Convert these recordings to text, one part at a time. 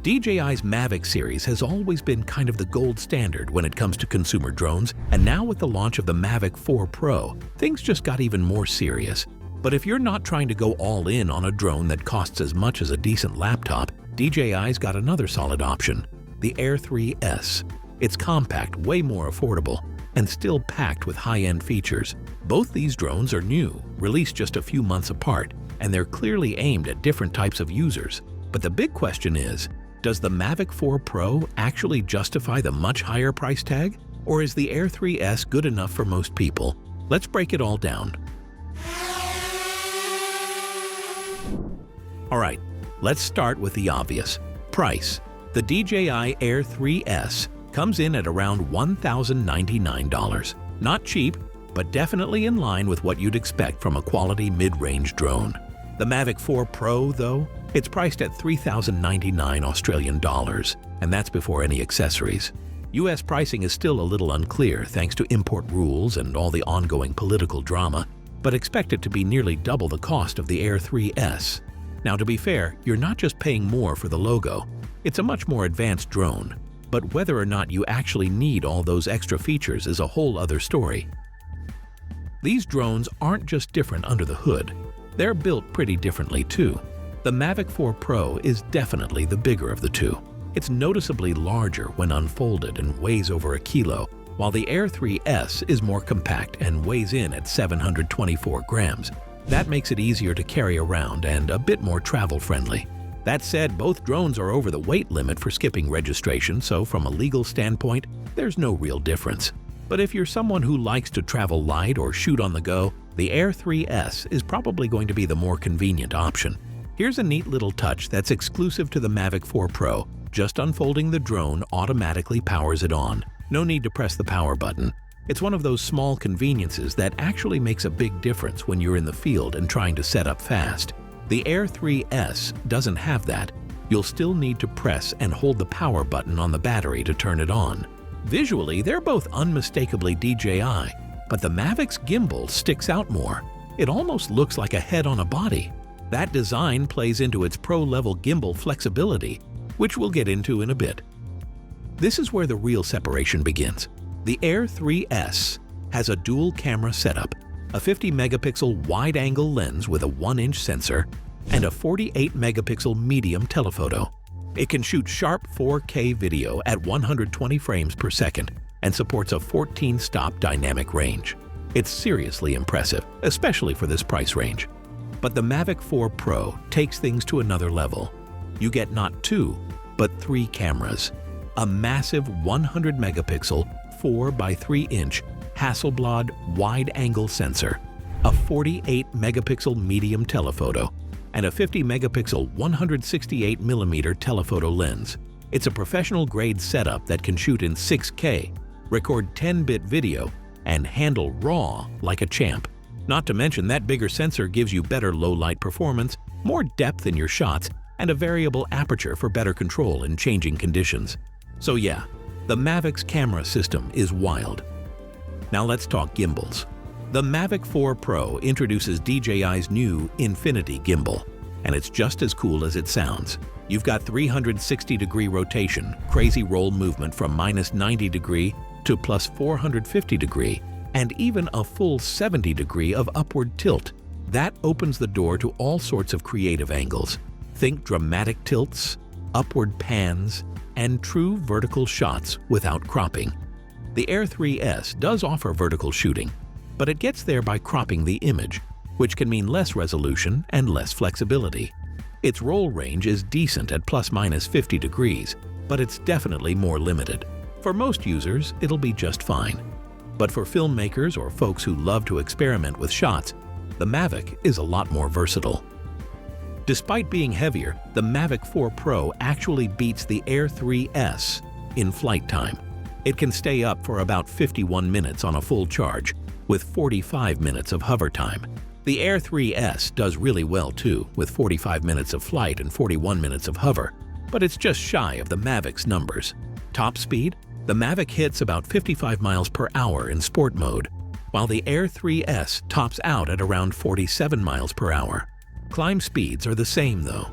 DJI's Mavic series has always been kind of the gold standard when it comes to consumer drones, and now with the launch of the Mavic 4 Pro, things just got even more serious. But if you're not trying to go all in on a drone that costs as much as a decent laptop, DJI's got another solid option, the Air 3S. It's compact, way more affordable, and still packed with high-end features. Both these drones are new, released just a few months apart, and they're clearly aimed at different types of users. But the big question is, does the Mavic 4 Pro actually justify the much higher price tag? Or is the Air 3S good enough for most people? Let's break it all down. Alright, let's start with the obvious. Price. The DJI Air 3S comes in at around $1,099. Not cheap, but definitely in line with what you'd expect from a quality mid-range drone. The Mavic 4 Pro, though, it's priced at $3,099 Australian dollars, and that's before any accessories. US pricing is still a little unclear thanks to import rules and all the ongoing political drama, but expect it to be nearly double the cost of the Air 3S. Now, to be fair, you're not just paying more for the logo. It's a much more advanced drone, but whether or not you actually need all those extra features is a whole other story. These drones aren't just different under the hood. They're built pretty differently too. The Mavic 4 Pro is definitely the bigger of the two. It's noticeably larger when unfolded and weighs over a kilo, while the Air 3S is more compact and weighs in at 724 grams. That makes it easier to carry around and a bit more travel-friendly. That said, both drones are over the weight limit for skipping registration, so from a legal standpoint, there's no real difference. But if you're someone who likes to travel light or shoot on the go, the Air 3S is probably going to be the more convenient option. Here's a neat little touch that's exclusive to the Mavic 4 Pro. Just unfolding the drone automatically powers it on. No need to press the power button. It's one of those small conveniences that actually makes a big difference when you're in the field and trying to set up fast. The Air 3S doesn't have that. You'll still need to press and hold the power button on the battery to turn it on. Visually, they're both unmistakably DJI, but the Mavic's gimbal sticks out more. It almost looks like a head on a body. That design plays into its pro-level gimbal flexibility, which we'll get into in a bit. This is where the real separation begins. The Air 3S has a dual camera setup, a 50-megapixel wide-angle lens with a 1-inch sensor, and a 48-megapixel medium telephoto. It can shoot sharp 4K video at 120 frames per second and supports a 14-stop dynamic range. It's seriously impressive, especially for this price range. But the Mavic 4 Pro takes things to another level. You get not 2, but 3 cameras. A massive 100-megapixel 4 by 3-inch Hasselblad wide-angle sensor, a 48-megapixel medium telephoto, and a 50-megapixel 168mm telephoto lens. It's a professional-grade setup that can shoot in 6K, record 10-bit video, and handle RAW like a champ. Not to mention that bigger sensor gives you better low-light performance, more depth in your shots, and a variable aperture for better control in changing conditions. So yeah, the Mavic's camera system is wild. Now let's talk gimbals. The Mavic 4 Pro introduces DJI's new Infinity gimbal, and it's just as cool as it sounds. You've got 360-degree rotation, crazy roll movement from -90 degree to +450 degree, and even a full 70 degree of upward tilt. That opens the door to all sorts of creative angles. Think dramatic tilts, upward pans, and true vertical shots without cropping. The Air 3S does offer vertical shooting, but it gets there by cropping the image, which can mean less resolution and less flexibility. Its roll range is decent at ±50 degrees, but it's definitely more limited. For most users, it'll be just fine. But for filmmakers or folks who love to experiment with shots, the Mavic is a lot more versatile. Despite being heavier, the Mavic 4 Pro actually beats the Air 3S in flight time. It can stay up for about 51 minutes on a full charge, with 45 minutes of hover time. The Air 3S does really well too, with 45 minutes of flight and 41 minutes of hover, but it's just shy of the Mavic's numbers. Top speed? The Mavic hits about 55 miles per hour in sport mode, while the Air 3S tops out at around 47 miles per hour. Climb speeds are the same though,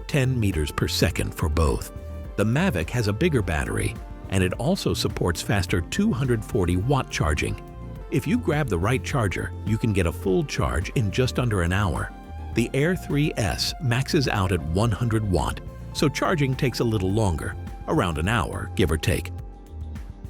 10 meters per second for both. The Mavic has a bigger battery, and it also supports faster 240-watt charging. If you grab the right charger, you can get a full charge in just under an hour. The Air 3S maxes out at 100 watt, so charging takes a little longer, around an hour, give or take.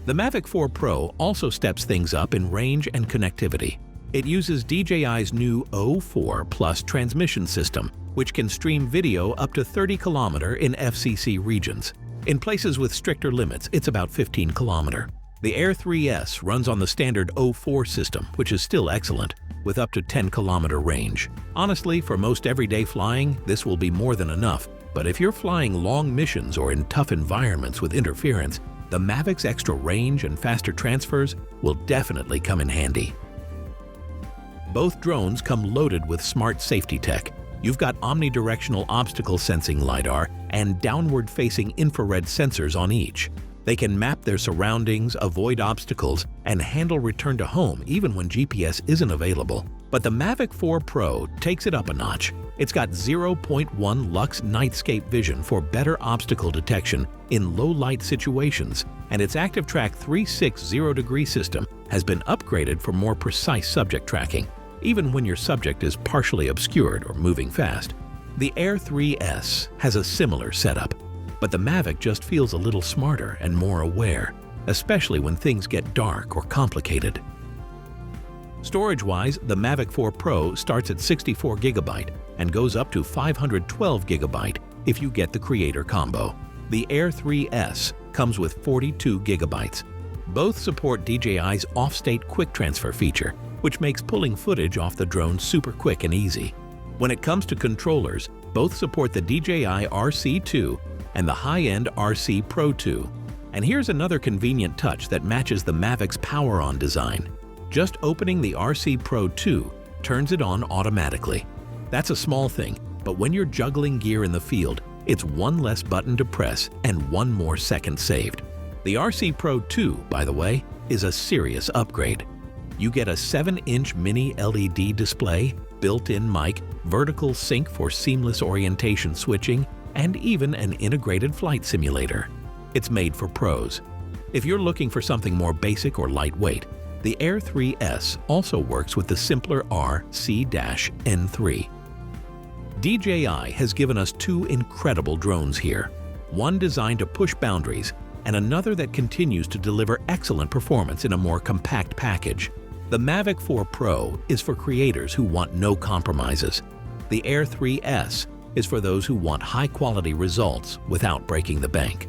The Mavic 4 Pro also steps things up in range and connectivity. It uses DJI's new O4 Plus transmission system, which can stream video up to 30 km in FCC regions. In places with stricter limits, it's about 15 km. The Air 3S runs on the standard O4 system, which is still excellent, with up to 10 km range. Honestly, for most everyday flying, this will be more than enough, but if you're flying long missions or in tough environments with interference, the Mavic's extra range and faster transfers will definitely come in handy. Both drones come loaded with smart safety tech. You've got omnidirectional obstacle sensing LiDAR and downward-facing infrared sensors on each. They can map their surroundings, avoid obstacles, and handle return to home even when GPS isn't available. But the Mavic 4 Pro takes it up a notch. It's got 0.1 lux nightscape vision for better obstacle detection in low-light situations, and its ActiveTrack 360-degree system has been upgraded for more precise subject tracking, even when your subject is partially obscured or moving fast. The Air 3S has a similar setup, but the Mavic just feels a little smarter and more aware, especially when things get dark or complicated. Storage-wise, the Mavic 4 Pro starts at 64 GB and goes up to 512 GB if you get the Creator combo. The Air 3S comes with 42 GB. Both support DJI's off-state quick transfer feature, which makes pulling footage off the drone super quick and easy. When it comes to controllers, both support the DJI RC2 and the high-end RC Pro 2. And here's another convenient touch that matches the Mavic's power-on design. Just opening the RC Pro 2 turns it on automatically. That's a small thing, but when you're juggling gear in the field, it's one less button to press and one more second saved. The RC Pro 2, by the way, is a serious upgrade. You get a 7-inch mini LED display, built-in mic, vertical sync for seamless orientation switching, and even an integrated flight simulator. It's made for pros. If you're looking for something more basic or lightweight, the Air 3S also works with the simpler RC-N3. DJI has given us two incredible drones here, one designed to push boundaries and another that continues to deliver excellent performance in a more compact package. The Mavic 4 Pro is for creators who want no compromises. The Air 3S is for those who want high-quality results without breaking the bank.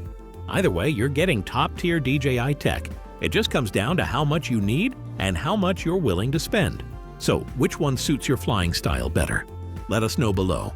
Either way, you're getting top-tier DJI tech. It just comes down to how much you need and how much you're willing to spend. So, which one suits your flying style better? Let us know below.